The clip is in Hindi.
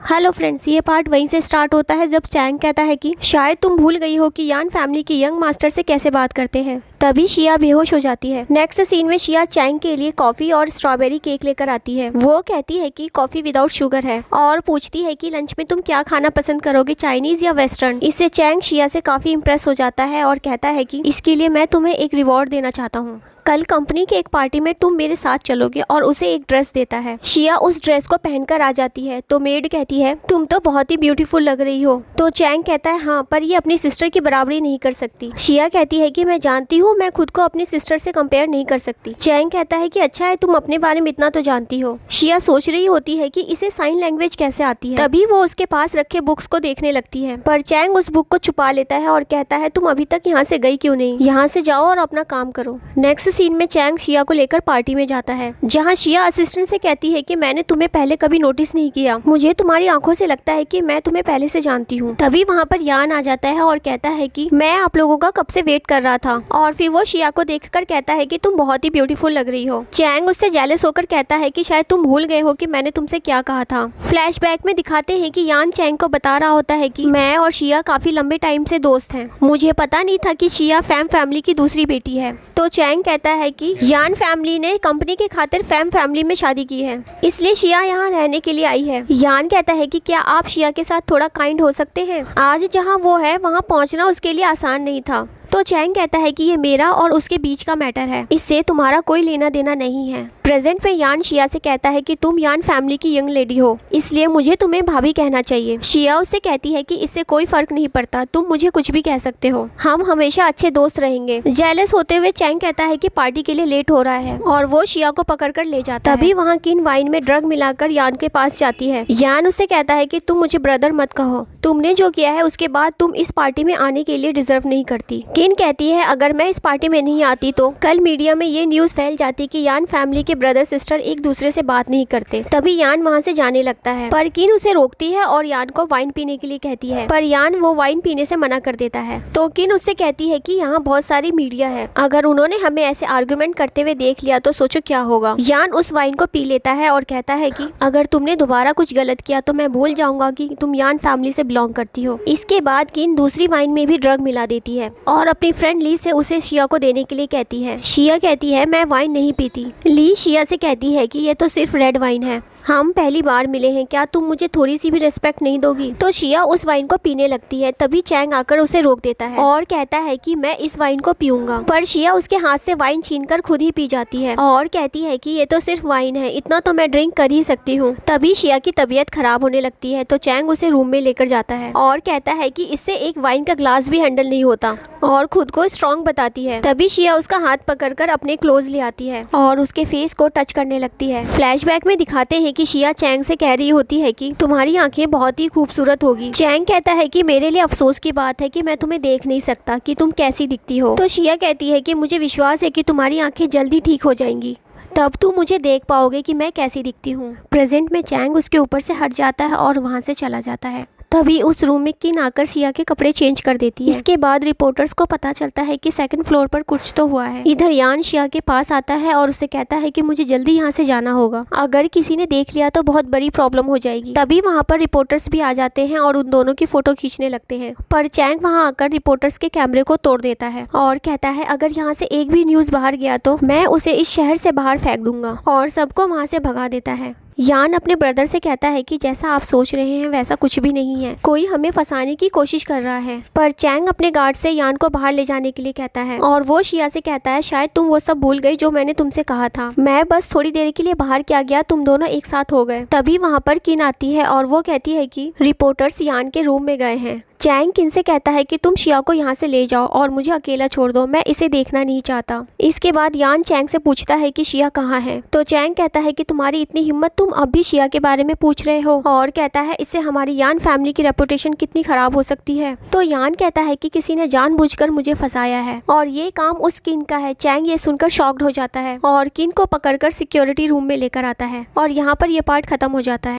हेलो फ्रेंड्स, ये पार्ट वहीं से स्टार्ट होता है जब चैंग कहता है कि शायद तुम भूल गई हो कि यान फैमिली के यंग मास्टर से कैसे बात करते हैं। तभी शिया बेहोश हो जाती है। नेक्स्ट सीन में शिया चैंग के लिए कॉफी और स्ट्रॉबेरी केक लेकर आती है। वो कहती है कि कॉफी विदाउट शुगर है और पूछती है कि लंच में तुम क्या खाना पसंद करोगे, चाइनीज या वेस्टर्न। इससे चैंग शिया से काफी इम्प्रेस हो जाता है और कहता है कि इसके लिए मैं तुम्हें एक रिवॉर्ड देना चाहता हूँ। कल कंपनी के एक पार्टी में तुम मेरे साथ चलोगे और उसे एक ड्रेस देता है। शिया उस ड्रेस को पहनकर आ जाती है तो मेड कहती है तुम तो बहुत ही ब्यूटीफुल लग रही हो। तो चैंग कहता है हाँ, पर ये अपनी सिस्टर की बराबरी नहीं कर सकती। शिया कहती है कि मैं जानती हूँ, मैं खुद को अपनी सिस्टर से कंपेयर नहीं कर सकती। चैंग कहता है कि अच्छा है, तुम अपने बारे में इतना तो जानती हो। शिया सोच रही होती है कि इसे साइन लैंग्वेज कैसे आती है। तभी वो उसके पास रखे बुक्स को देखने लगती है, पर चैंग उस बुक को छुपा लेता है और कहता है तुम अभी तक यहाँ से गई क्यों नहीं, यहाँ से जाओ और अपना काम करो। नेक्स्ट सीन में चैंग शिया को लेकर पार्टी में जाता है, जहाँ शिया असिस्टेंट से कहती है कि मैंने तुम्हें पहले कभी नोटिस नहीं किया, मुझे तुम्हारी आंखों से लगता है कि मैं तुम्हें पहले से जानती हूँ। तभी वहाँ पर यान आ जाता है और कहता है कि मैं आप लोगों का कब से वेट कर रहा था। और फिर वो शिया को देखकर कहता है कि तुम बहुत ही ब्यूटीफुल लग रही हो। चैंग उससे जेलस होकर कहता है कि शायद तुम भूल गए हो कि मैंने तुमसे क्या कहा था। फ्लैशबैक में दिखाते हैं कि यान चैंग को बता रहा होता है कि मैं और शिया काफी लंबे टाइम से दोस्त हैं, मुझे पता नहीं था कि शिया फैम फैमिली की दूसरी बेटी है। तो चैंग कहता है कि यान फैमिली ने कंपनी के खातिर फैम फैमिली में शादी की है, इसलिए शिया यहाँ रहने के लिए आई है। यान कहता है कि क्या आप शिया के साथ थोड़ा काइंड हो सकते हैं, आज जहाँ वो है वहाँ पहुँचना उसके लिए आसान नहीं था। तो चैंग कहता है कि ये मेरा और उसके बीच का मैटर है, इससे तुम्हारा कोई लेना देना नहीं है। प्रेजेंट में यान शिया से कहता है कि तुम यान फैमिली की यंग लेडी हो, इसलिए मुझे तुम्हें भाभी कहना चाहिए। शिया उससे कहती है कि इससे कोई फर्क नहीं पड़ता, तुम मुझे कुछ भी कह सकते हो, हम हमेशा अच्छे दोस्त रहेंगे। जेलस होते हुए चैंग कहता है कि पार्टी के लिए लेट हो रहा है और वो शिया को पकड़कर ले जाता है। तभी वहाँ किन वाइन में ड्रग मिलाकर यान के पास जाती है। यान उससे कहता है कि तुम मुझे ब्रदर मत कहो, तुमने जो किया है उसके बाद तुम इस पार्टी में आने के लिए डिजर्व नहीं करती। किन कहती है अगर मैं इस पार्टी में नहीं आती तो कल मीडिया में ये न्यूज फैल जाती कि यान फैमिली के ब्रदर सिस्टर एक दूसरे से बात नहीं करते। तभी यान वहाँ से जाने लगता है, पर किन उसे रोकती है और यान को वाइन पीने के लिए कहती है, पर यान वो वाइन पीने से मना कर देता है। तो किन उससे कहती है कि यहाँ बहुत सारी मीडिया है, अगर उन्होंने हमें ऐसे आर्गुमेंट करते हुए देख लिया तो सोचो क्या होगा। यान उस वाइन को पी लेता है और कहता है कि अगर तुमने दोबारा कुछ गलत किया तो मैं भूल जाऊंगा कि तुम यान फैमिली से बिलोंग करती हो। इसके बाद किन दूसरी वाइन में भी ड्रग मिला देती है और अपनी फ्रेंड ली से उसे शिया को देने के लिए कहती है। शिया कहती है मैं वाइन नहीं पीती। ली शिया से कहती है कि ये तो सिर्फ रेड वाइन है, हम पहली बार मिले हैं, क्या तुम मुझे थोड़ी सी भी रिस्पेक्ट नहीं दोगी। तो शिया उस वाइन को पीने लगती है। तभी चैंग आकर उसे रोक देता है और कहता है कि मैं इस वाइन को पीऊंगा, पर शिया उसके हाथ से वाइन छीनकर खुद ही पी जाती है और कहती है कि ये तो सिर्फ वाइन है, इतना तो मैं ड्रिंक कर ही सकती हूँ। तभी शिया की तबीयत खराब होने लगती है तो चैंग उसे रूम में लेकर जाता है और कहता है कि इससे एक वाइन का ग्लास भी हैंडल नहीं होता और खुद को स्ट्रॉन्ग बताती है। तभी शिया उसका हाथ पकड़कर अपने क्लोज ले आती है और उसके फेस को टच करने लगती है। फ्लैशबैक में दिखाते हैं कि शिया चैंग से कह रही होती है कि तुम्हारी आंखें बहुत ही खूबसूरत होगी। चैंग कहता है कि मेरे लिए अफसोस की बात है कि मैं तुम्हें देख नहीं सकता कि तुम कैसी दिखती हो। तो शिया कहती है कि मुझे विश्वास है कि तुम्हारी आंखें जल्दी ठीक हो जाएंगी, तब तुम मुझे देख पाओगे कि मैं कैसी दिखती हूँ। प्रेजेंट में चैंग उसके ऊपर से हट जाता है और वहाँ से चला जाता है। तभी उस रूम में किन आकर शिया के कपड़े चेंज कर देती है। इसके बाद रिपोर्टर्स को पता चलता है कि सेकंड फ्लोर पर कुछ तो हुआ है। इधर यान शिया के पास आता है और उसे कहता है कि मुझे जल्दी यहाँ से जाना होगा, अगर किसी ने देख लिया तो बहुत बड़ी प्रॉब्लम हो जाएगी। तभी वहाँ पर रिपोर्टर्स भी आ जाते हैं और उन दोनों की फोटो खींचने लगते हैं, पर चैंग वहाँ आकर रिपोर्टर्स के कैमरे को तोड़ देता है और कहता है अगर यहाँ से एक भी न्यूज बाहर गया तो मैं उसे इस शहर से बाहर फेंक दूंगा और सबको वहाँ से भगा देता है। यान अपने ब्रदर से कहता है कि जैसा आप सोच रहे हैं वैसा कुछ भी नहीं है, कोई हमें फंसाने की कोशिश कर रहा है। पर चैंग अपने गार्ड से यान को बाहर ले जाने के लिए कहता है और वो शिया से कहता है शायद तुम वो सब भूल गई जो मैंने तुमसे कहा था, मैं बस थोड़ी देर के लिए बाहर क्या गया, तुम दोनों एक साथ हो गए। तभी वहाँ पर किन आती है और वो कहती है कि रिपोर्टर्स यान के रूम में गए हैं। चैंग किन से कहता है कि तुम शिया को यहाँ से ले जाओ और मुझे अकेला छोड़ दो, मैं इसे देखना नहीं चाहता। इसके बाद यान चैंग से पूछता है कि शिया कहाँ है। तो चैंग कहता है कि तुम्हारी इतनी हिम्मत, तुम अब भी शिया के बारे में पूछ रहे हो, और कहता है इससे हमारी यान फैमिली की रेपुटेशन कितनी खराब हो सकती है। तो यान कहता है कि किसी ने जानबूझकर मुझे फंसाया है और ये काम उस किन का है। चैंग ये सुनकर शॉक्ड हो जाता है और किन को पकड़कर सिक्योरिटी रूम में लेकर आता है और यहाँ पर यह पार्ट खत्म हो जाता है।